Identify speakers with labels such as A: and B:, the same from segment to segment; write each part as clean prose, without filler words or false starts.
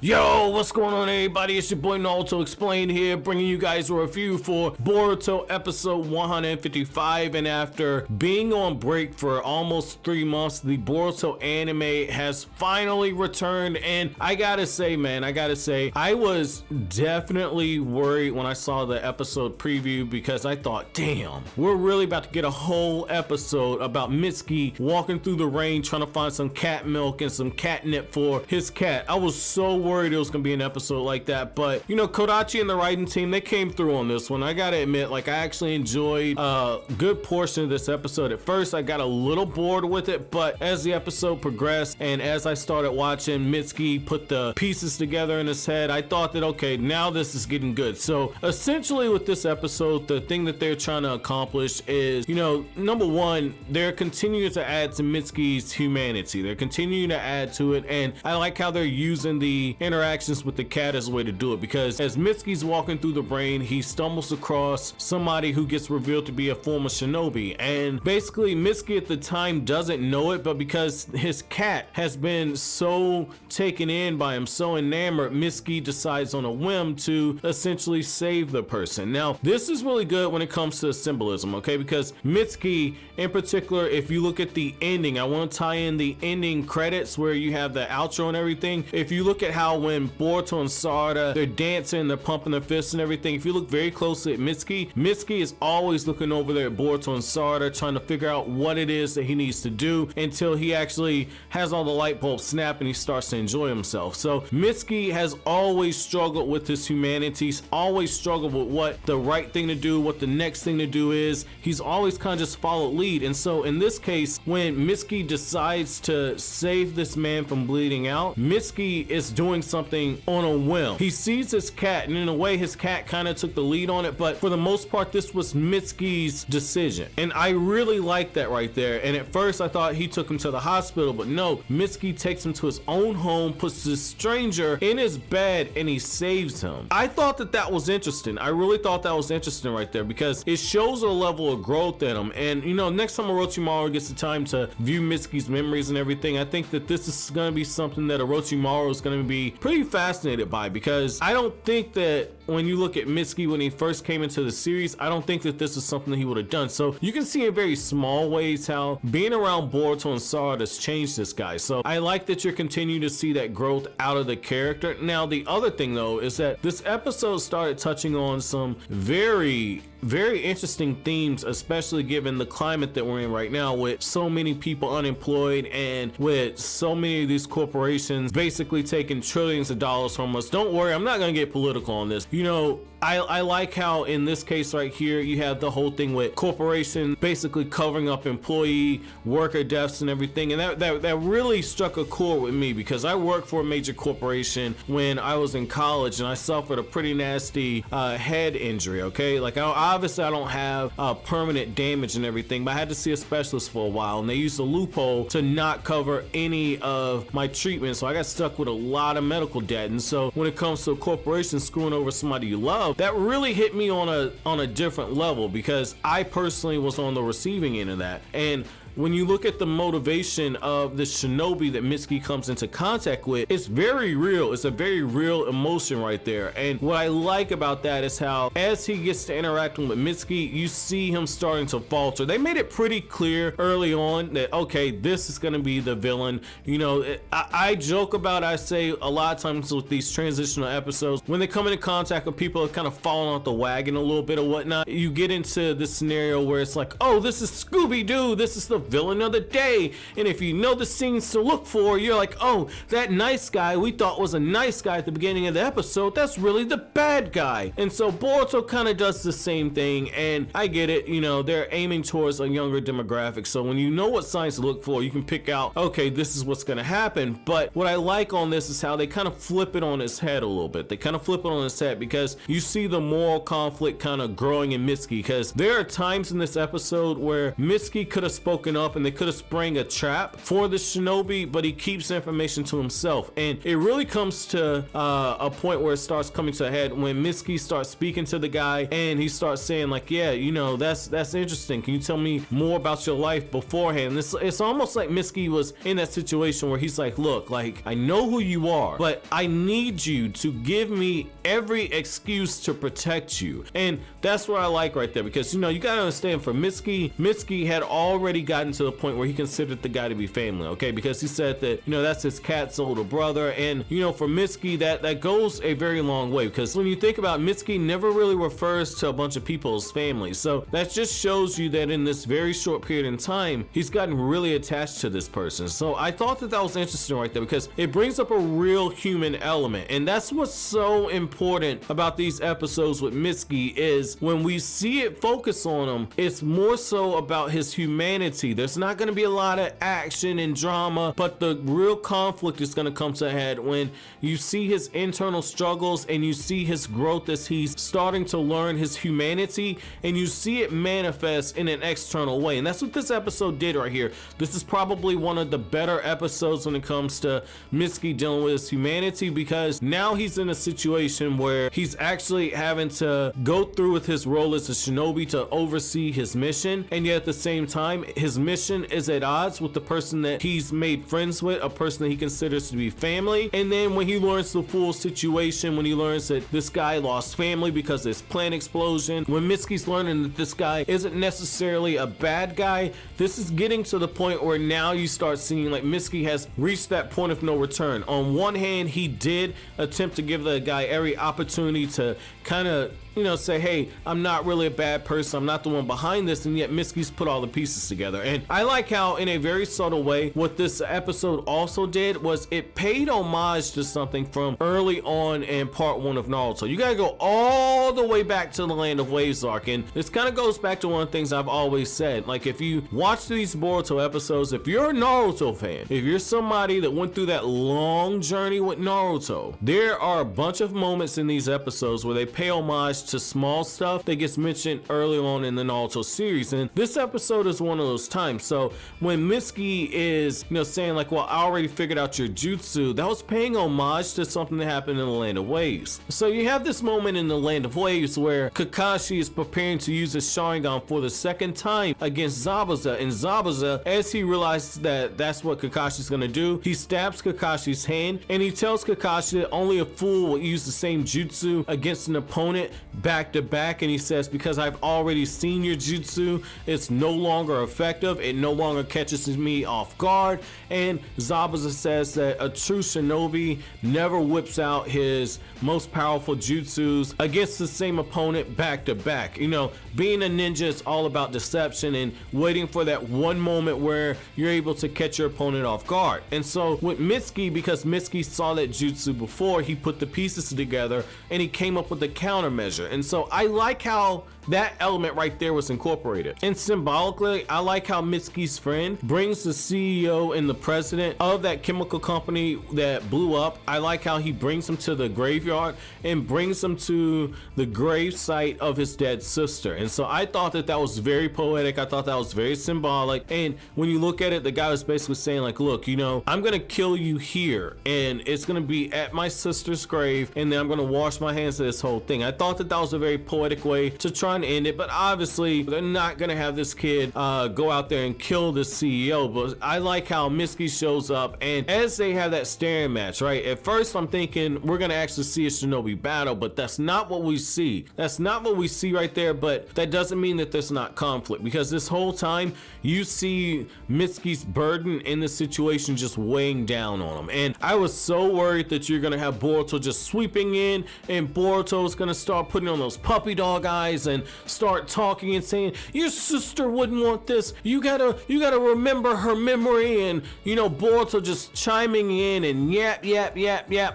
A: Yo, what's going on, everybody? It's your boy Naruto Explained here, bringing you guys a review for Boruto episode 155. And after being on break for almost 3 months, the Boruto anime has finally returned. And I gotta say, man, I was definitely worried when I saw the episode preview, because I thought, damn, we're really about to get a whole episode about Mitsuki walking through the rain trying to find some cat milk and some catnip for his cat. I was so worried it was gonna be an episode like that, but you know, Kodachi and the writing team, they came through on this one. I gotta admit, like, I actually enjoyed a good portion of this episode. At first I got a little bored with it, but as the episode progressed and as I started watching Mitsuki put the pieces together in his head, I thought that, okay, now this is getting good. So essentially with this episode, the thing that they're trying to accomplish is, you know, number one, they're continuing to add to Mitsuki's humanity. They're continuing to add to it, and I like how they're using the interactions with the cat as a way to do it, because as Mitsuki's walking through the rain, he stumbles across somebody who gets revealed to be a former shinobi, and basically Mitsuki at the time doesn't know it, but because his cat has been so taken in by him, so enamored, Mitsuki decides on a whim to essentially save the person. Now this is really good when it comes to symbolism, okay, because Mitsuki in particular, if you look at the ending, I want to tie in the ending credits where you have the outro and everything. If you look at how when Boruto and Sarada, they're dancing, they're pumping their fists and everything, if you look very closely at Mitsuki is always looking over there at Boruto and Sarada, trying to figure out what it is that he needs to do until he actually has all the light bulbs snap and he starts to enjoy himself. So Mitsuki has always struggled with his humanity. He's always struggled with what the right thing to do, what the next thing to do is. He's always kind of just followed lead. And so in this case, when Mitsuki decides to save this man from bleeding out, Mitsuki is doing something on a whim. He sees his cat, and in a way his cat kind of took the lead on it, but for the most part this was Mitsuki's decision, and I really like that right there. And at first I thought he took him to the hospital, but no, Mitsuki takes him to his own home, puts this stranger in his bed, and he saves him. I thought that that was interesting. I really thought that was interesting right there, because it shows a level of growth in him. And you know, next time Orochimaru gets the time to view Mitsuki's memories and everything, I think that this is going to be something that Orochimaru is going to be pretty fascinated by, because I don't think that when you look at Mitsuki when he first came into the series, I don't think that this is something that he would have done. So you can see in very small ways how being around Boruto and Sarada has changed this guy. So I like that you're continuing to see that growth out of the character. Now the other thing though is that this episode started touching on some very interesting themes, especially given the climate that we're in right now, with so many people unemployed and with so many of these corporations basically taking trillions of dollars from us. Don't worry, I'm not gonna get political on this. You know, I like how in this case right here you have the whole thing with corporations basically covering up employee worker deaths and everything, and that really struck a chord with me, because I worked for a major corporation when I was in college and I suffered a pretty nasty head injury. Okay, like obviously I don't have permanent damage and everything, but I had to see a specialist for a while, and they used a loophole to not cover any of my treatment, so I got stuck with a lot of medical debt. And so when it comes to a corporation screwing over somebody you love, that really hit me on a different level, because I personally was on the receiving end of that. And when you look at the motivation of the shinobi that Mitsuki comes into contact with, it's very real. It's a very real emotion right there. And what I like about that is how as he gets to interacting with Mitsuki, you see him starting to falter. They made it pretty clear early on that, okay, this is going to be the villain. You know, I joke about, I say a lot of times with these transitional episodes, when they come into contact with people that kind of falling off the wagon a little bit or whatnot, you get into this scenario where it's like, oh, this is Scooby-Doo, this is the villain of the day. And if you know the scenes to look for, you're like, oh, that nice guy we thought was a nice guy at the beginning of the episode, that's really the bad guy. And so Boruto kind of does the same thing, and I get it, you know, they're aiming towards a younger demographic, so when you know what signs to look for, you can pick out, okay, this is what's gonna happen. But what I like on this is how they kind of flip it on its head a little bit. They kind of flip it on its head, because you see the moral conflict kind of growing in Mitsuki, because there are times in this episode where Mitsuki could have spoken woken up and they could have sprang a trap for the shinobi, but he keeps information to himself. And it really comes to a point where it starts coming to a head when Mitsuki starts speaking to the guy and he starts saying like, yeah, you know, that's interesting. Can you tell me more about your life beforehand? It's almost like Mitsuki was in that situation where he's like, look, like, I know who you are, but I need you to give me every excuse to protect you. And that's what I like right there, because, you know, you gotta understand, for Mitsuki had already gotten to the point where he considered the guy to be family, okay? Because he said that, you know, that's his cat's older brother. And, you know, for Mitsuki, that goes a very long way, because when you think about it, Mitsuki never really refers to a bunch of people as family. So that just shows you that in this very short period in time, he's gotten really attached to this person. So I thought that was interesting right there, because it brings up a real human element. And that's what's so important about these episodes with Mitsuki, is when we see it focus on him, it's more so about his humanity. There's not going to be a lot of action and drama, but the real conflict is going to come to a head when you see his internal struggles and you see his growth as he's starting to learn his humanity, and you see it manifest in an external way. And that's what this episode did right here. This is probably one of the better episodes when it comes to Mitsuki dealing with his humanity, because now he's in a situation where he's actually having to go through with his role as a shinobi to oversee his mission, and yet at the same time his mission is at odds with the person that he's made friends with, a person that he considers to be family. And then when he learns the full situation, when he learns that this guy lost family because of this plant explosion, when Mitsuki's learning that this guy isn't necessarily a bad guy, this is getting to the point where now you start seeing like Mitsuki has reached that point of no return. On one hand, he did attempt to give the guy every opportunity to kind of, you know, say, hey, I'm not really a bad person, I'm not the one behind this, and yet Mitsuki's put all the pieces together. And I like how, in a very subtle way, what this episode also did was it paid homage to something from early on in part 1 of Naruto. You gotta go all the way back to the Land of Waves arc, and this kind of goes back to one of the things I've always said. Like, if you watch these Boruto episodes, if you're a Naruto fan, if you're somebody that went through that long journey with Naruto, there are a bunch of moments in these episodes where they pay homage to small stuff that gets mentioned early on in the Naruto series, and this episode is one of those times. So when Mitsuki is, you know, saying like, well, I already figured out your jutsu, that was paying homage to something that happened in the Land of Waves. So you have this moment in the Land of Waves where Kakashi is preparing to use his Sharingan for the second time against Zabuza, and Zabuza, as he realizes that that's what Kakashi's gonna do, he stabs Kakashi's hand, and he tells Kakashi that only a fool would use the same jutsu against an opponent back to back, and he says, because I've already seen your jutsu, it's no longer effective, it no longer catches me off guard. And Zabuza says that a true shinobi never whips out his most powerful jutsus against the same opponent back to back. You know, being a ninja is all about deception and waiting for that one moment where you're able to catch your opponent off guard. And so with Mitsuki, because Mitsuki saw that jutsu before, he put the pieces together and he came up with a countermeasure. And so I like how that element right there was incorporated. And symbolically, I like how Mitsuki's friend brings the CEO and the president of that chemical company that blew up. I like how he brings him to the graveyard and brings him to the grave site of his dead sister. And so I thought that was very poetic. I thought that was very symbolic. And when you look at it, the guy was basically saying like, look, you know, I'm gonna kill you here, and it's gonna be at my sister's grave, and then I'm gonna wash my hands of this whole thing. I thought that was a very poetic way to try and end it, but obviously they're not gonna have this kid go out there and kill the CEO. But I like how Mitsuki shows up, and as they have that staring match, right, at first I'm thinking we're gonna actually see a shinobi battle, but that's not what we see. That's not what we see right there. But that doesn't mean that there's not conflict, because this whole time you see Mitsuki's burden in the situation just weighing down on him. And I was so worried that you're gonna have Boruto just sweeping in, and Boruto's gonna start putting on those puppy dog eyes and start talking and saying, your sister wouldn't want this, you gotta remember her memory, and you know, Boruto just chiming in and yap.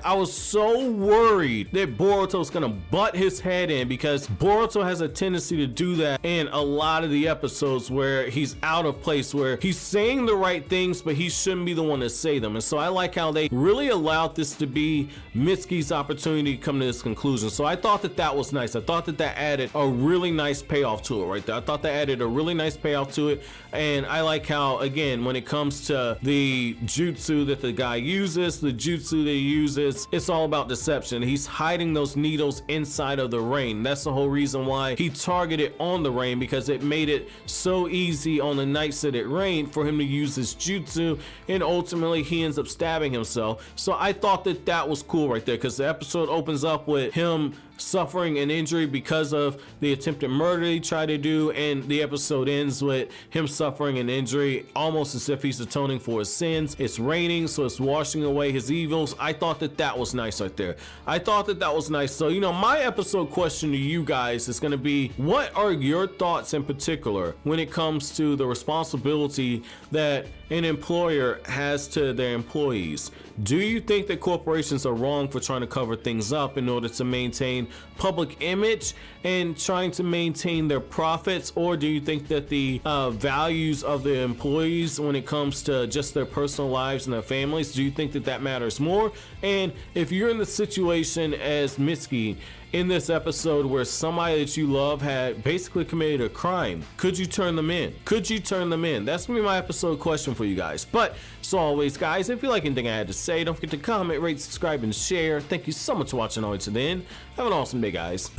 A: I was so worried that Boruto's gonna butt his head in, because Boruto has a tendency to do that in a lot of the episodes where he's out of place, where he's saying the right things but he shouldn't be the one to say them. And so I like how they really allowed this to be Mitsuki's opportunity to come to this conclusion. So I thought that was nice. I thought that added a really really nice payoff to it right there. I thought they added a really nice payoff to it, and I like how, again, when it comes to the jutsu that the guy uses, the jutsu that he uses, it's all about deception. He's hiding those needles inside of the rain. That's the whole reason why he targeted on the rain, because it made it so easy on the nights that it rained for him to use his jutsu, and ultimately he ends up stabbing himself. So I thought that that was cool right there, because the episode opens up with him suffering an injury because of the attempted murder he tried to do, and the episode ends with him suffering an injury almost as if he's atoning for his sins. It's raining, so it's washing away his evils. I thought that that was nice right there. I thought that that was nice. So, you know, my episode question to you guys is going to be, what are your thoughts in particular when it comes to the responsibility that an employer has to their employees? Do you think that corporations are wrong for trying to cover things up in order to maintain public image and trying to maintain their profits? Or do you think that the values of the employees when it comes to just their personal lives and their families, do you think that that matters more? And if you're in the situation as Mitsuki in this episode where somebody that you love had basically committed a crime, could you turn them in? Could you turn them in? That's gonna be my episode question for you guys. But as always, guys, if you like anything I had to say, don't forget to comment, rate, subscribe, and share. Thank you so much for watching all the way to the end. Have an awesome day, guys.